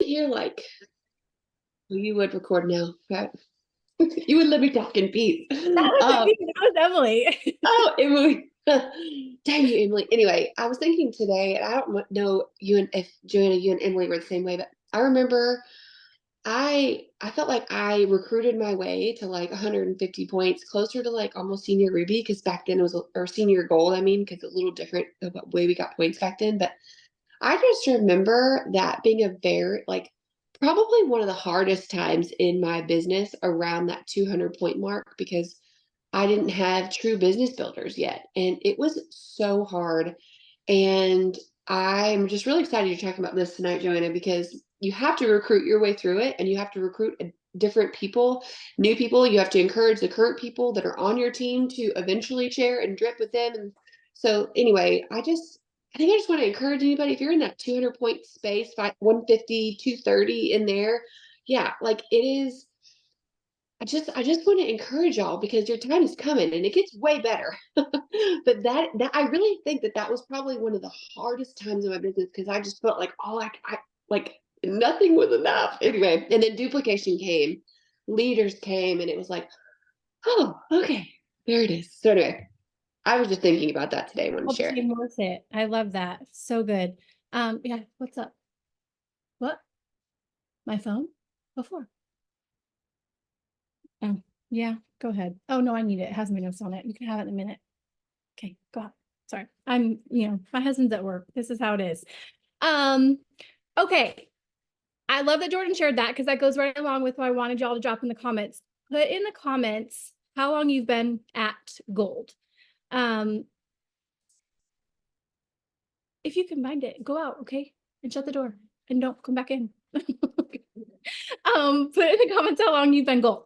You're like, well, you would record now, right? You would let me talk in peace. That wasn't me, that was Emily. Oh, Emily. Dang you, Emily. Anyway, I was thinking today, and I don't know you and if Joanna, you and Emily were the same way, but I remember I felt like I recruited my way to like 150 points, closer to like almost senior Ruby, because back then it was or senior gold, I mean, because it's a little different the way we got points back then. But I just remember that being a very like probably one of the hardest times in my business around that 200 point mark because I didn't have true business builders yet. And it was so hard. And I'm just really excited you're talking about this tonight, Joanna, because you have to recruit your way through it and you have to recruit different people, new people. You have to encourage the current people that are on your team to eventually share and drip with them. And so, anyway, I think I just want to encourage anybody if you're in that 200 point space, 150, 230 in there. Yeah, like it is I just want to encourage y'all because your time is coming and it gets way better. But that I really think that was probably one of the hardest times in my business because I just felt like I like nothing was enough. Anyway, and then duplication came, leaders came, and it was like, oh, okay, there it is. So anyway, I was just thinking about that today. I wanted to All share it. became worth it. I love that. So good. Yeah, what's up? What? My phone? Before. Oh, yeah, go ahead. Oh no, I need it. It has my notes on it. You can have it in a minute. Okay, go ahead. Sorry. My husband's at work. This is how it is. Um, okay. I love that Jordan shared that because that goes right along with what I wanted y'all to drop in the comments. Put in the comments how long you've been at gold. If you can find it, go out, okay? And shut the door and don't come back in. Put in the comments how long you've been gold.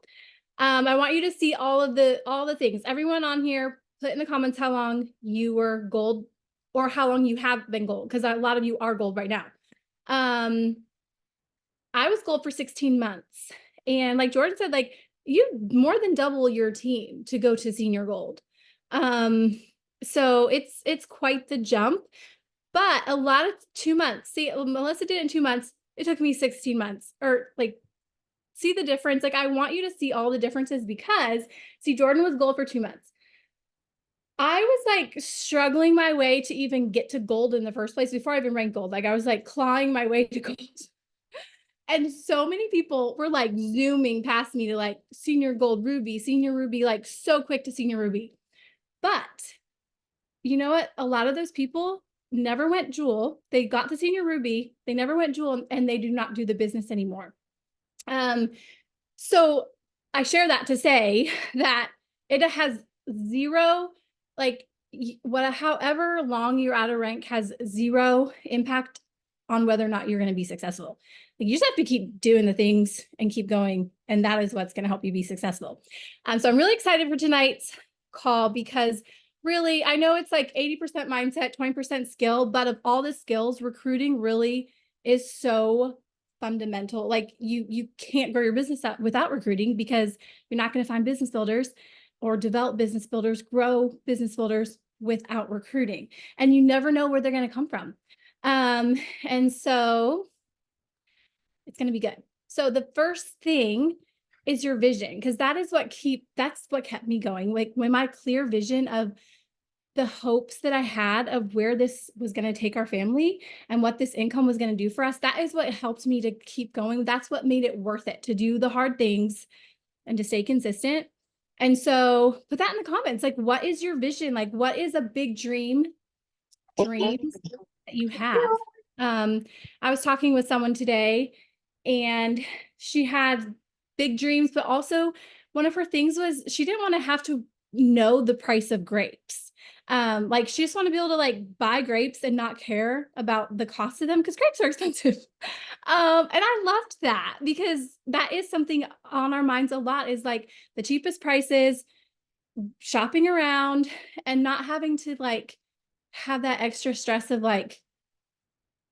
I want you to see all the things. Everyone on here, put in the comments how long you were gold or how long you have been gold, because a lot of you are gold right now. I was gold for 16 months. And like Jordan said, like you more than double your team to go to senior gold. So it's quite the jump, but a lot of 2 months. See, Melissa did it in 2 months. It took me 16 months or like, see the difference. Like I want you to see all the differences because see, Jordan was gold for 2 months. I was like struggling my way to even get to gold in the first place before I even ranked gold. Like I was like clawing my way to gold. And so many people were like zooming past me to like senior ruby, like so quick to senior ruby. But you know what? A lot of those people never went jewel. They got the senior ruby. They never went jewel and they do not do the business anymore. So I share that to say that it has zero, like however long you're out of rank has zero impact on whether or not you're going to be successful. Like you just have to keep doing the things and keep going. And that is what's going to help you be successful. So I'm really excited for tonight's call because really, I know it's like 80% mindset, 20% skill, but of all the skills, recruiting really is so fundamental. Like you can't grow your business up without recruiting because you're not going to find business builders or develop business builders, grow business builders without recruiting. And you never know where they're going to come from. And so it's going to be good. So the first thing is your vision, because that's what kept me going. Like when my clear vision of the hopes that I had of where this was going to take our family and what this income was going to do for us, that is what helped me to keep going. That's what made it worth it, to do the hard things and to stay consistent. And so put that in the comments. Like, what is your vision? Like, what is a big dreams that you have? I was talking with someone today and she had big dreams, but also one of her things was she didn't want to have to know the price of grapes. Like she just wanted to be able to like buy grapes and not care about the cost of them because grapes are expensive. And I loved that because that is something on our minds a lot, is like the cheapest prices, shopping around and not having to like have that extra stress of like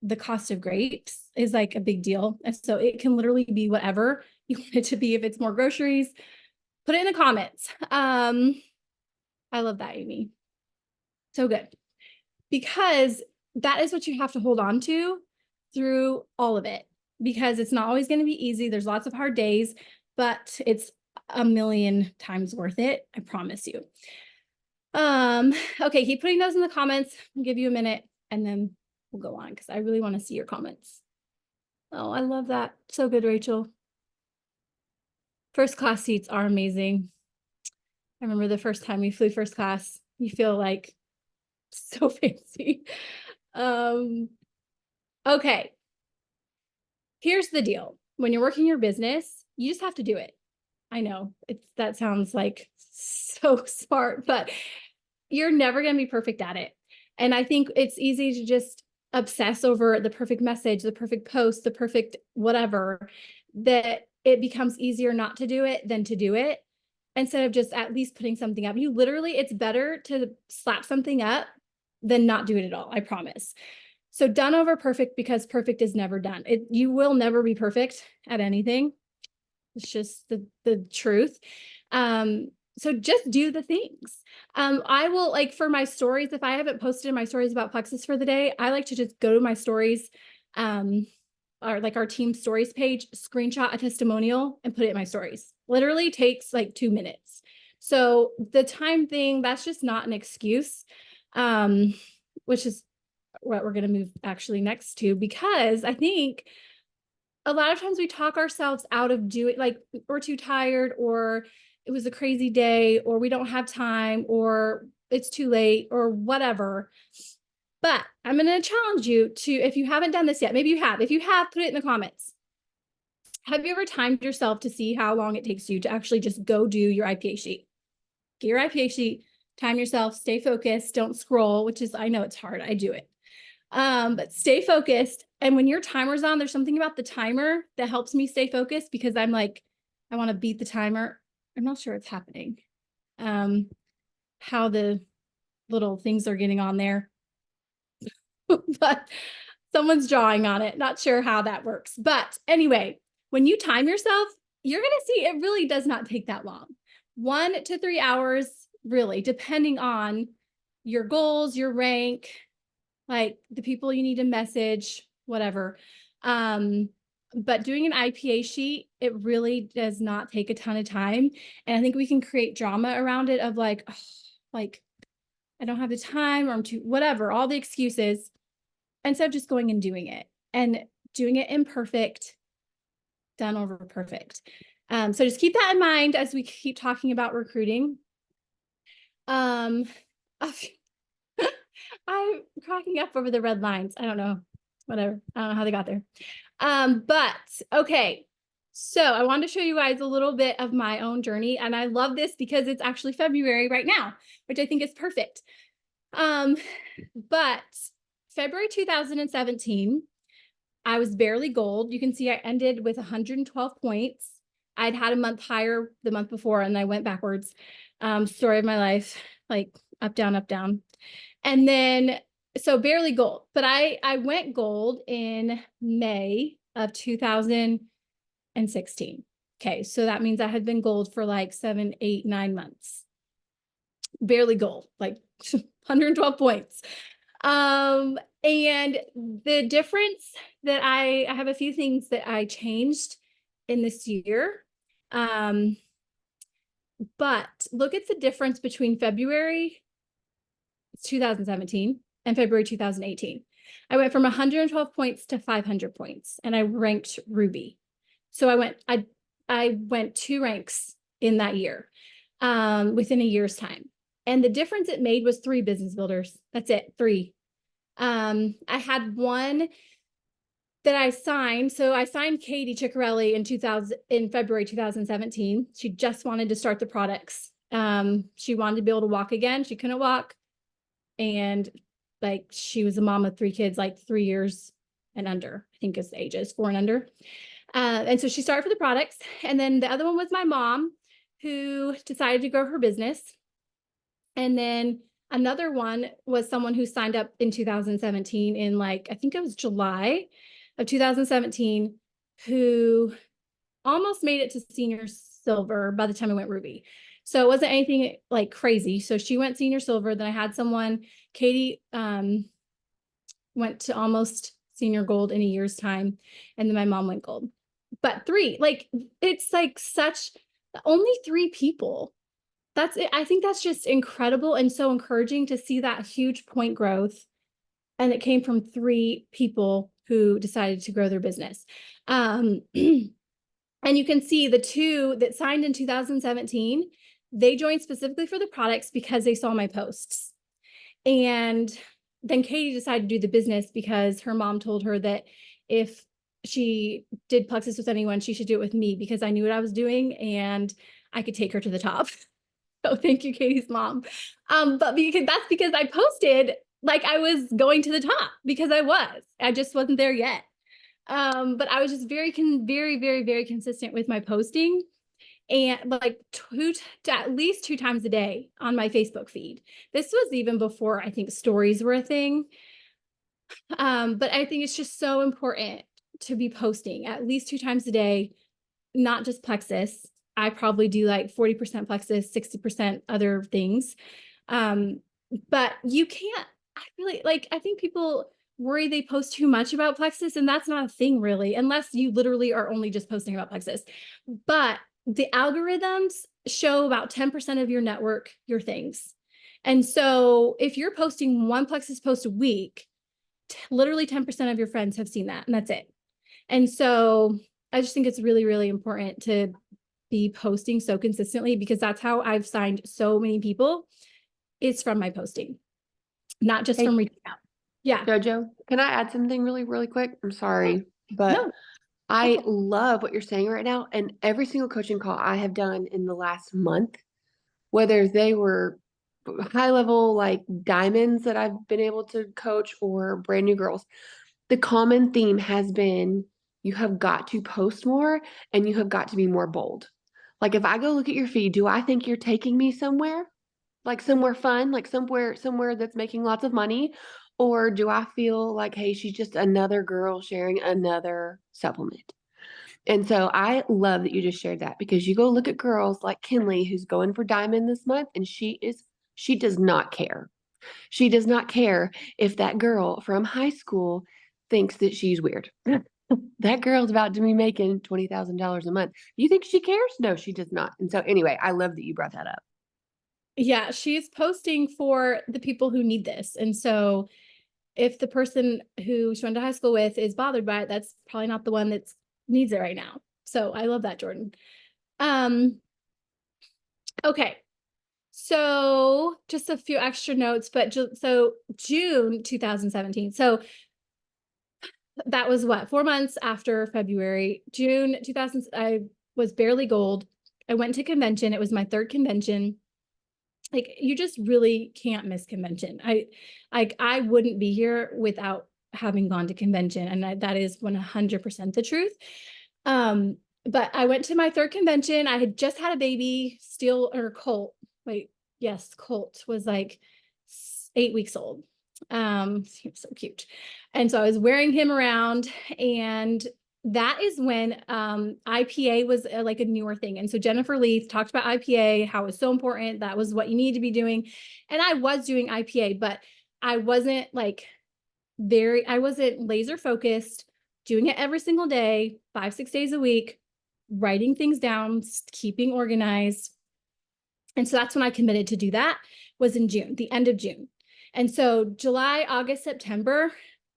the cost of grapes is like a big deal. And so it can literally be whatever you want it to be. If it's more groceries, put it in the comments. I love that, Amy. So good. Because that is what you have to hold on to through all of it. because it's not always going to be easy. There's lots of hard days, but it's a million times worth it. I promise you. Okay, keep putting those in the comments. I'll give you a minute and then we'll go on because I really want to see your comments. Oh, I love that. So good, Rachel. First class seats are amazing. I remember the first time we flew first class, you feel like so fancy. Okay. Here's the deal. When you're working your business, you just have to do it. I know that sounds like so smart, but you're never going to be perfect at it. And I think it's easy to just obsess over the perfect message, the perfect post, the perfect whatever, that it becomes easier not to do it than to do it instead of just at least putting something up. You literally, it's better to slap something up than not do it at all. I promise. So done over perfect, because perfect is never done. You will never be perfect at anything. It's just the truth. So just do the things. I will, like, for my stories, if I haven't posted my stories about plexus for the day, I like to just go to my stories, or like our team stories page, screenshot a testimonial and put it in my stories. Literally takes like 2 minutes. So the time thing, that's just not an excuse, which is what we're going to move actually next to, because I think a lot of times we talk ourselves out of doing, like, we're too tired, or it was a crazy day, or we don't have time, or it's too late, or whatever. But I'm going to challenge you to, if you haven't done this yet, maybe you have. If you have, put it in the comments. Have you ever timed yourself to see how long it takes you to actually just go do your IPA sheet? Get your IPA sheet, time yourself, stay focused, don't scroll, which is, I know it's hard. I do it. But stay focused. And when your timer's on, there's something about the timer that helps me stay focused, because I'm like, I want to beat the timer. I'm not sure what's happening. How the little things are getting on there, but someone's drawing on it. Not sure how that works. But anyway, when you time yourself, you're going to see it really does not take that long. 1 to 3 hours, really, depending on your goals, your rank, like the people you need to message, whatever. But doing an IPA sheet, it really does not take a ton of time. And I think we can create drama around it of like, oh, like, I don't have the time, or I'm too, whatever, all the excuses, instead of just going and doing it, and doing it imperfect, done over perfect. So just keep that in mind as we keep talking about recruiting. I'm cracking up over the red lines. I don't know, whatever. I don't know how they got there. But okay. So I wanted to show you guys a little bit of my own journey. And I love this because it's actually February right now, which I think is perfect. But February 2017, I was barely gold. You can see I ended with 112 points. I'd had a month higher the month before, and I went backwards. Story of my life, like up, down, up, down. And then, so barely gold, but I went gold in May of 2016. Okay. So that means I had been gold for like 7, 8, 9 months. Barely gold, like 112 points. And the difference that I have a few things that I changed in this year. But look at the difference between February 2017 and February 2018. I went from 112 points to 500 points, and I ranked Ruby. So I went 2 ranks in that year, within a year's time. And the difference it made was 3 business builders. That's it, 3. I had one that I signed. So I signed Katie Ciccarelli in February 2017. She just wanted to start the products. She wanted to be able to walk again. She couldn't walk. And like, she was a mom of 3 kids, like 3 years and under, I think is the ages, 4 and under. And so she started for the products. And then the other one was my mom, who decided to grow her business. And then another one was someone who signed up in 2017 in, like, I think it was July of 2017, who almost made it to senior silver by the time I went Ruby. So it wasn't anything like crazy. So she went senior silver. Then I had someone, Katie, went to almost senior gold in a year's time. And then my mom went gold. But three, like, it's like such only three people. That's it. I think that's just incredible and so encouraging to see that huge point growth. And it came from three people who decided to grow their business. And you can see the two that signed in 2017, they joined specifically for the products because they saw my posts. And then Katie decided to do the business because her mom told her that if she did Plexus with anyone, she should do it with me because I knew what I was doing and I could take her to the top. So thank you, Katie's mom. But because I posted like I was going to the top because I just wasn't there yet. But I was just very, very, very consistent with my posting and like at least 2 times a day on my Facebook feed. This was even before I think stories were a thing. But I think it's just so important to be posting at least 2 times a day, not just Plexus. I probably do like 40% Plexus, 60% other things. But you can't, I think people worry they post too much about Plexus, and that's not a thing really, unless you literally are only just posting about Plexus. But the algorithms show about 10% of your network, your things. And so if you're posting one Plexus post a week, literally 10% of your friends have seen that, and that's it. And so I just think it's really, really important to be posting so consistently because that's how I've signed so many people. It's from my posting, not just Hey, from reaching out. Yeah. Jojo, can I add something really, really quick? I'm sorry, but No. I Okay. love what you're saying right now. And every single coaching call I have done in the last month, whether they were high level, like diamonds that I've been able to coach or brand new girls, the common theme has been you have got to post more and you have got to be more bold. Like if I go look at your feed, do I think you're taking me somewhere? Like somewhere fun, like somewhere that's making lots of money? Or do I feel like, hey, she's just another girl sharing another supplement? And so I love that you just shared that because you go look at girls like Kinley, who's going for diamond this month, and she does not care. She does not care if that girl from high school thinks that she's weird. That girl's about to be making $20,000 a month. You think she cares? No, she does not. And so anyway, I love that you brought that up. Yeah, she's posting for the people who need this. And so if the person who she went to high school with is bothered by it, that's probably not the one that needs it right now. So I love that, Jordan. Um, okay. So just a few extra notes, but so June 2017. So that was what, 4 months after February. June 2000, I was barely gold. I went to convention. It was my third convention. Like you just really can't miss convention. I wouldn't be here without having gone to convention, and that is 100% the truth. Um, but I went to my third convention. I had just had a baby, Colt. Wait, yes, Colt was like 8 weeks old. He was so cute. And so I was wearing him around, and that is when IPA was like a newer thing. And so Jennifer Leith talked about IPA, how it was so important. That was what you need to be doing. And I was doing IPA, but I wasn't I wasn't laser focused, doing it every single day, 5, 6 days a week, writing things down, keeping organized. And so that's when I committed to do that, was in June, the end of June. And so July, August, September,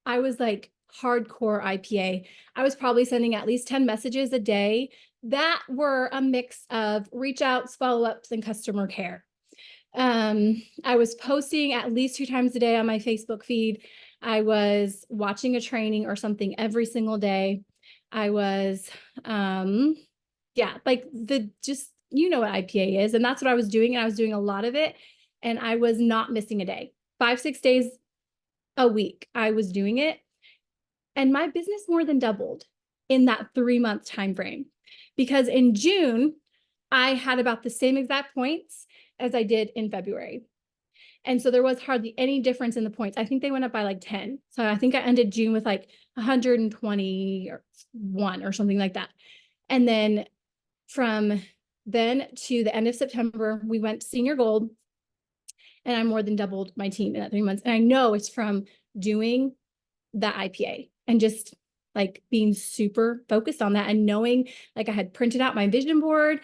I was like hardcore IPA. I was probably sending at least 10 messages a day that were a mix of reach outs, follow ups, and customer care. I was posting at least 2 times a day on my Facebook feed. I was watching a training or something every single day. I was, yeah, like just, you know what IPA is. And that's what I was doing. And I was doing a lot of it. And I was not missing a day. 5, 6 days a week, I was doing it. And my business more than doubled in that 3 month time frame. Because in June, I had about the same exact points as I did in February. And so there was hardly any difference in the points. I think they went up by like 10. So I think I ended June with like 121 or something like that. And then from then to the end of September, we went senior gold, and I more than doubled my team in that 3 months. And I know it's from doing that IPA and just like being super focused on that and knowing, like, I had printed out my vision board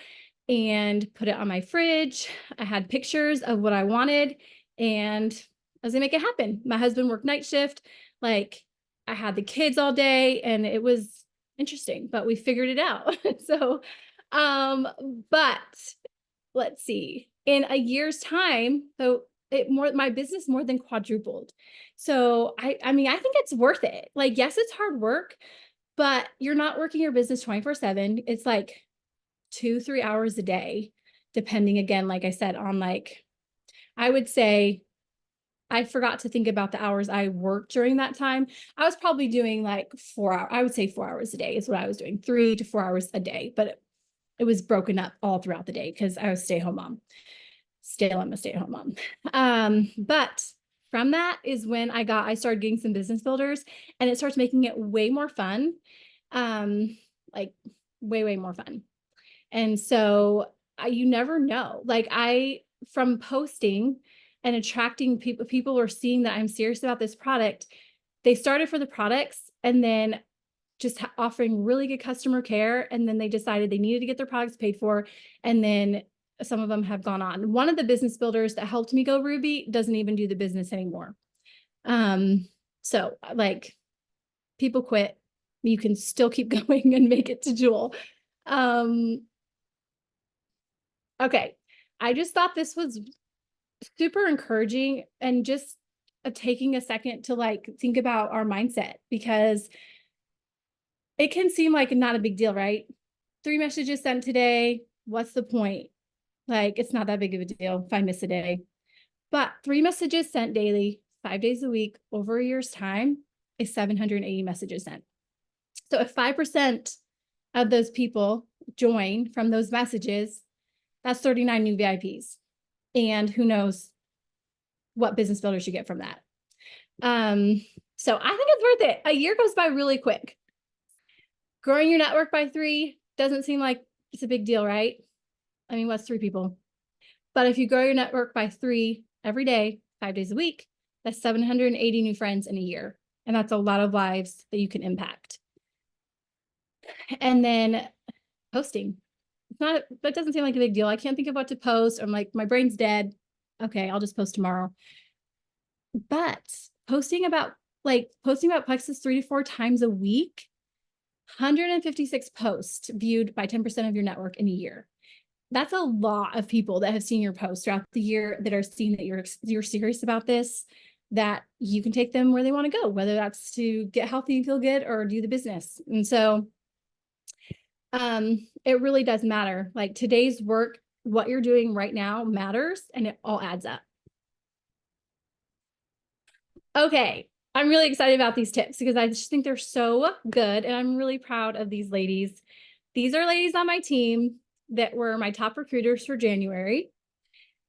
and put it on my fridge. I had pictures of what I wanted and I was gonna make it happen. My husband worked night shift. Like, I had the kids all day and it was interesting, but we figured it out. So, um, but let's see, in a year's time, so my business more than quadrupled. So I mean, I think it's worth it. Like, yes, it's hard work, but you're not working your business 24/7. It's like 2, 3 hours a day, depending, again, like I said, on, like, I would say I forgot to think about the hours I worked during that time. I was probably doing like 4 hours. I would say 4 hours a day is what I was doing, 3 to 4 hours a day, but it was broken up all throughout the day because I was stay-at-home mom. Still, I'm a stay-at-home mom. But from that is when I started getting some business builders, and it starts making it way more fun. Like, way more fun. And so you never know. Like, from posting and attracting people are seeing that I'm serious about this product. They started for the products and then just offering really good customer care. And then they decided they needed to get their products paid for. And then some of them have gone on. One of the business builders that helped me go Ruby doesn't even do the business anymore. So, like, people quit. You can still keep going and make it to Jewel. Okay. I just thought this was super encouraging and just taking a second to, like, think about our mindset, because it can seem like not a big deal, right? 3 messages sent today. What's the point? Like, it's not that big of a deal if I miss a day. But 3 messages sent daily, 5 days a week, over a year's time is 780 messages sent. So if 5% of those people join from those messages, that's 39 new VIPs. And who knows what business builders you get from that. So I think it's worth it. A year goes by really quick. Growing your network by 3 doesn't seem like it's a big deal, right? I mean, what's 3 people? But if you grow your network by 3 every day, 5 days a week, that's 780 new friends in a year. And that's a lot of lives that you can impact. And then posting. That doesn't seem like a big deal. I can't think of what to post. I'm like, my brain's dead. Okay, I'll just post tomorrow. But posting about Plexus 3 to 4 times a week, 156 posts viewed by 10% of your network in a year. That's a lot of people that have seen your posts throughout the year, that are seeing that you're serious about this, that you can take them where they want to go, whether that's to get healthy and feel good or do the business. And so it really does matter. Like, today's work, what you're doing right now matters, and it all adds up. Okay. I'm really excited about these tips because I just think they're so good. And I'm really proud of these ladies. These are ladies on my team that were my top recruiters for January.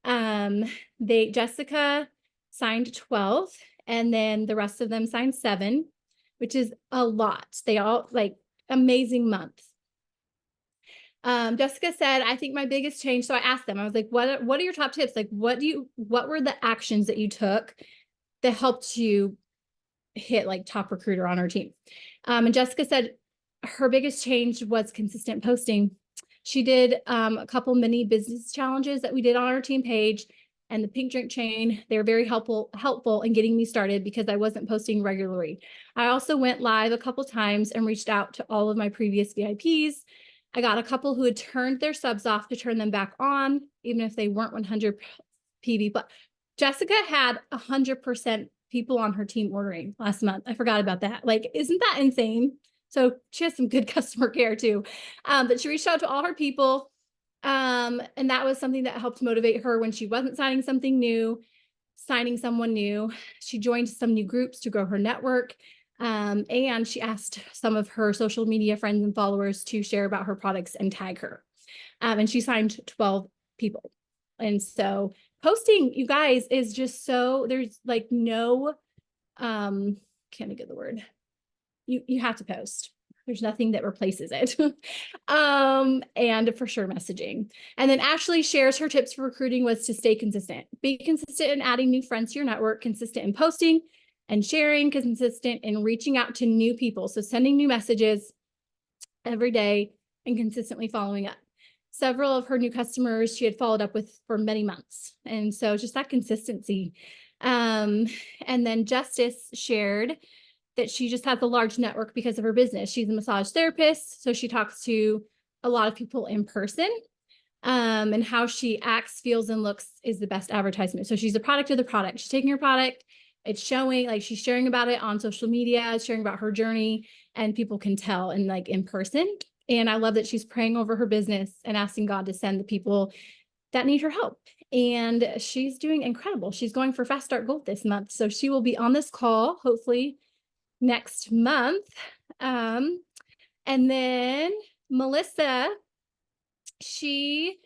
Jessica signed 12, and then the rest of them signed 7, which is a lot. They all, like, amazing month. Jessica said, I think my biggest change. So I asked them, I was like, what are your top tips? Like, what were the actions that you took that helped you hit, like, top recruiter on our team? And Jessica said her biggest change was consistent posting. She did a couple mini business challenges that we did on our team page, and the pink drink chain. They were very helpful in getting me started because I wasn't posting regularly. I also went live a couple times and reached out to all of my previous VIPs. I got a couple who had turned their subs off to turn them back on, even if they weren't 100 PV. But Jessica had 100% people on her team ordering last month. I forgot about that. Like, isn't that insane? So she has some good customer care too. But she reached out to all her people. And that was something that helped motivate her when she wasn't signing someone new. She joined some new groups to grow her network. And she asked some of her social media friends and followers to share about her products and tag her. And she signed 12 people. And so posting, you guys, is just so, there's like no, can't think of the word. You have to post. There's nothing that replaces it. And for sure, messaging. And then Ashley shares her tips for recruiting was to stay consistent. Be consistent in adding new friends to your network, consistent in posting, and sharing consistent and reaching out to new people. So sending new messages every day and consistently following up. Several of her new customers she had followed up with for many months. And so just that consistency. And then Justice shared that she just has a large network because of her business. She's a massage therapist, so she talks to a lot of people in person. And how she acts, feels, and looks is the best advertisement. So she's a product of the product. She's taking her product, it's showing, like she's sharing about it on social media, sharing about her journey, and people can tell and like in person. And I love that she's praying over her business and asking God to send the people that need her help. And she's doing incredible. She's going for Fast Start Gold this month. So she will be on this call, hopefully next month. And then Melissa, she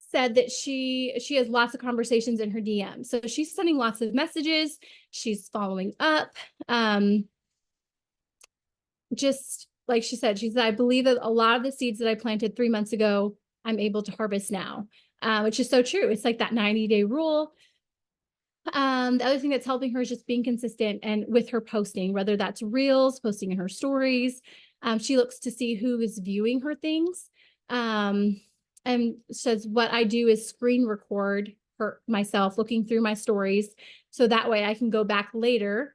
said that she has lots of conversations in her DM. So she's sending lots of messages. She's following up. Just like she said, I believe that a lot of the seeds that I planted 3 months ago, I'm able to harvest now, which is so true. It's like that 90-day rule. The other thing that's helping her is just being consistent and with her posting, whether that's reels, posting in her stories. She looks to see who is viewing her things. And says what I do is screen record for myself looking through my stories. So that way I can go back later,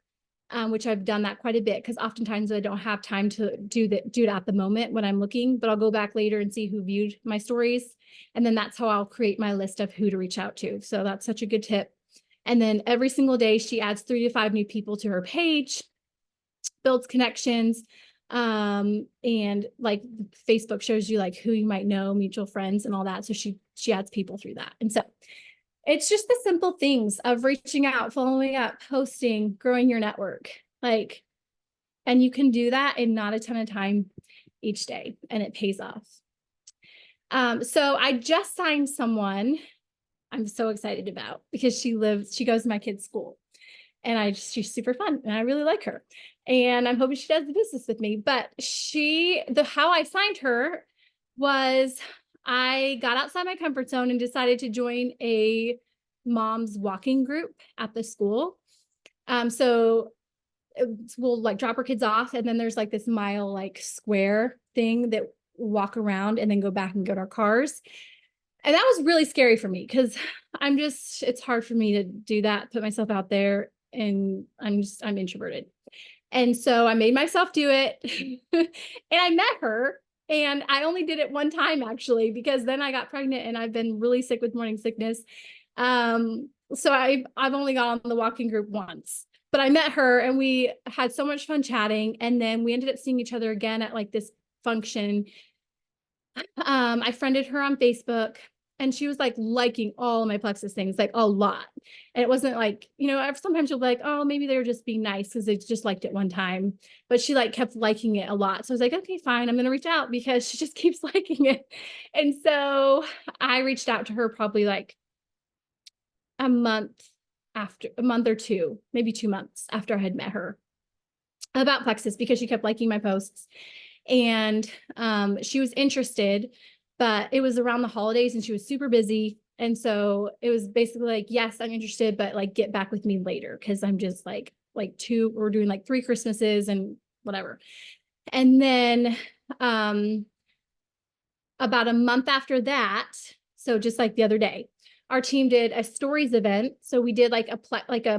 which I've done that quite a bit because oftentimes I don't have time to do it at the moment when I'm looking, but I'll go back later and see who viewed my stories. And then that's how I'll create my list of who to reach out to. So that's such a good tip. And then every single day she adds 3 to 5 new people to her page, builds connections. And like Facebook shows you like who you might know, mutual friends and all that. So she adds people through that. And so it's just the simple things of reaching out, following up, posting, growing your network. Like, and you can do that in not a ton of time each day, and it pays off. So I just signed someone I'm so excited about because she goes to my kid's school. And she's super fun and I really like her. And I'm hoping she does the business with me. But how I signed her was I got outside my comfort zone and decided to join a mom's walking group at the school. So we'll like drop our kids off and then there's like this mile like square thing that we'll walk around and then go back and get our cars. And that was really scary for me because it's hard for me to do that, put myself out there. And I'm introverted. And so I made myself do it and I met her and I only did it one time actually, because then I got pregnant and I've been really sick with morning sickness. So I've only gone on the walking group once, but I met her and we had so much fun chatting. And then we ended up seeing each other again at like this function. I friended her on Facebook. And she was like liking all of my Plexus things, like a lot. And it wasn't like, sometimes you'll be like, oh, maybe they were just being nice because they just liked it one time. But she like kept liking it a lot. So I was like, okay, fine. I'm going to reach out because she just keeps liking it. And so I reached out to her probably like a month or two, maybe 2 months after I had met her about Plexus because she kept liking my posts. And she was interested. But it was around the holidays and she was super busy. And so it was basically like, yes, I'm interested, but like get back with me later. Cause I'm just we're doing like 3 Christmases and whatever. And then about a month after that, so just like the other day, our team did a stories event. So we did like a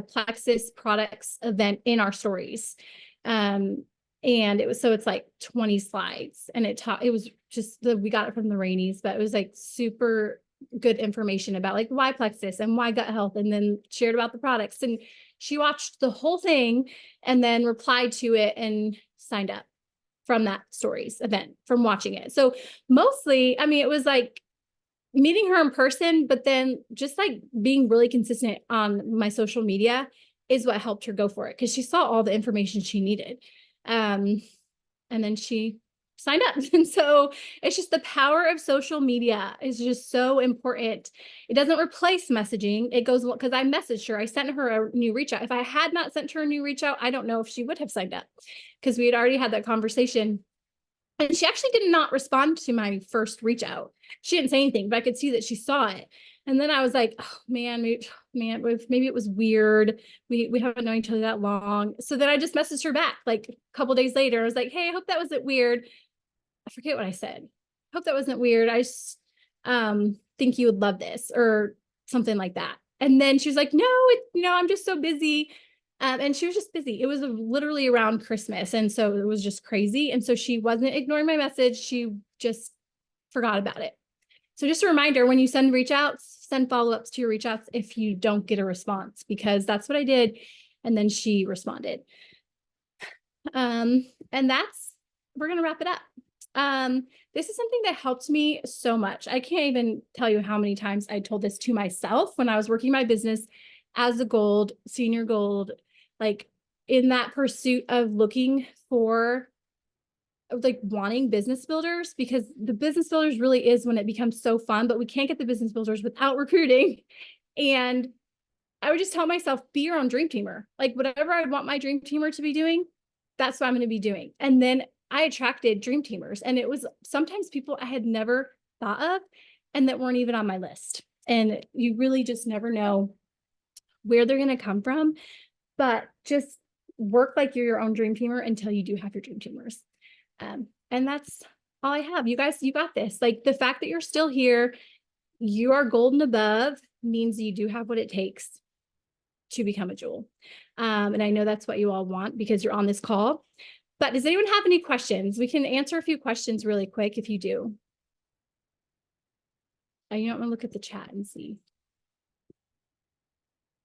Plexus products event in our stories. And it's like 20 slides and it was just we got it from the Rainies, but it was like super good information about like why Plexus and why gut health, and then shared about the products. And she watched the whole thing and then replied to it and signed up from that stories event from watching it. So mostly, it was like meeting her in person, but then just like being really consistent on my social media is what helped her go for it. Cause she saw all the information she needed. And then she signed up. And so it's just the power of social media is just so important. It doesn't replace messaging. It goes, because I messaged her, I sent her a new reach out. If I had not sent her a new reach out, I don't know if she would have signed up because we had already had that conversation. And she actually did not respond to my first reach out. She didn't say anything, but I could see that she saw it. And then I was like, oh man, maybe it was weird. We haven't known each other that long. So then I just messaged her back like a couple days later. I was like, hey, I hope that wasn't weird. I forget what I said. Hope that wasn't weird. I just think you would love this or something like that. And then she was like, no, I'm just so busy. And she was just busy. It was literally around Christmas. And so it was just crazy. And so she wasn't ignoring my message. She just forgot about it. So just a reminder, when you send reach outs, send follow-ups to your reach outs if you don't get a response, because that's what I did. And then she responded. And we're going to wrap it up. This is something that helped me so much. I can't even tell you how many times I told this to myself when I was working my business as a gold, senior gold, like in that pursuit of looking for like wanting business builders, because the business builders really is when it becomes so fun, but we can't get the business builders without recruiting. And I would just tell myself, be your own dream teamer. Like whatever I want my dream teamer to be doing, that's what I'm going to be doing. And then I attracted dream teamers, and it was sometimes people I had never thought of and that weren't even on my list. And you really just never know where they're going to come from, but just work like you're your own dream teamer until you do have your dream teamers. And that's all I have. You guys, you got this. Like the fact that you're still here, you are golden above, means you do have what it takes to become a jewel. And I know that's what you all want because you're on this call. But does anyone have any questions? We can answer a few questions really quick if you do. You don't want to look at the chat and see.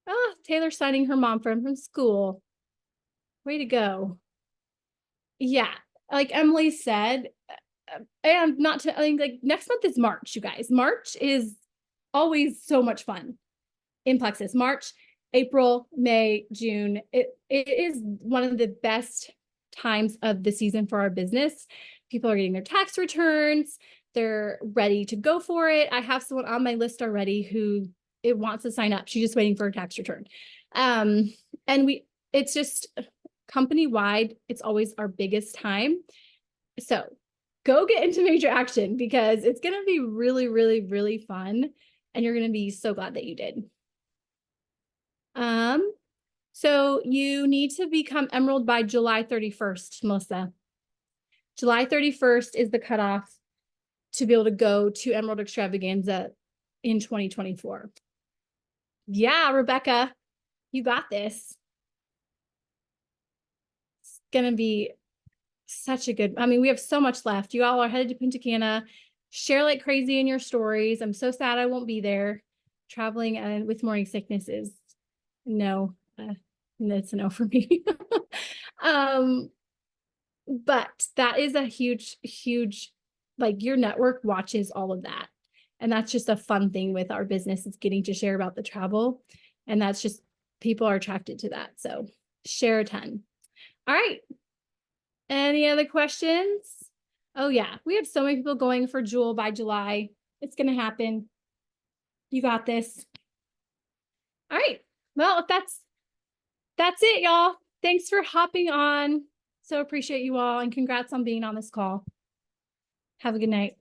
Oh, Taylor's signing her mom from school. Way to go. Yeah, like Emily said, and not to, I think like next month is March, you guys. March is always so much fun in Plexus. March, April, May, June. It is one of the best times of the season for our business. People are getting their tax returns. They're ready to go for it. I have someone on my list already who it wants to sign up. She's just waiting for a tax return. And it's just company wide. It's always our biggest time. So go get into major action because it's going to be really, really, really fun. And you're going to be so glad that you did. So you need to become Emerald by July 31st, Melissa. July 31st is the cutoff to be able to go to Emerald Extravaganza in 2024. Yeah, Rebecca, you got this. It's going to be such a good, I mean, we have so much left. You all are headed to Punta Cana. Share like crazy in your stories. I'm so sad I won't be there. Traveling and with morning sickness is no, that's a no for me. But that is a huge, like your network watches all of that. And that's just a fun thing with our business. It's getting to share about the travel. And that's just, people are attracted to that. So share a ton. All right. Any other questions? Oh yeah, we have so many people going for Jewel by July. It's going to happen. You got this. All right. Well, that's it, y'all. Thanks for hopping on. So appreciate you all and congrats on being on this call. Have a good night.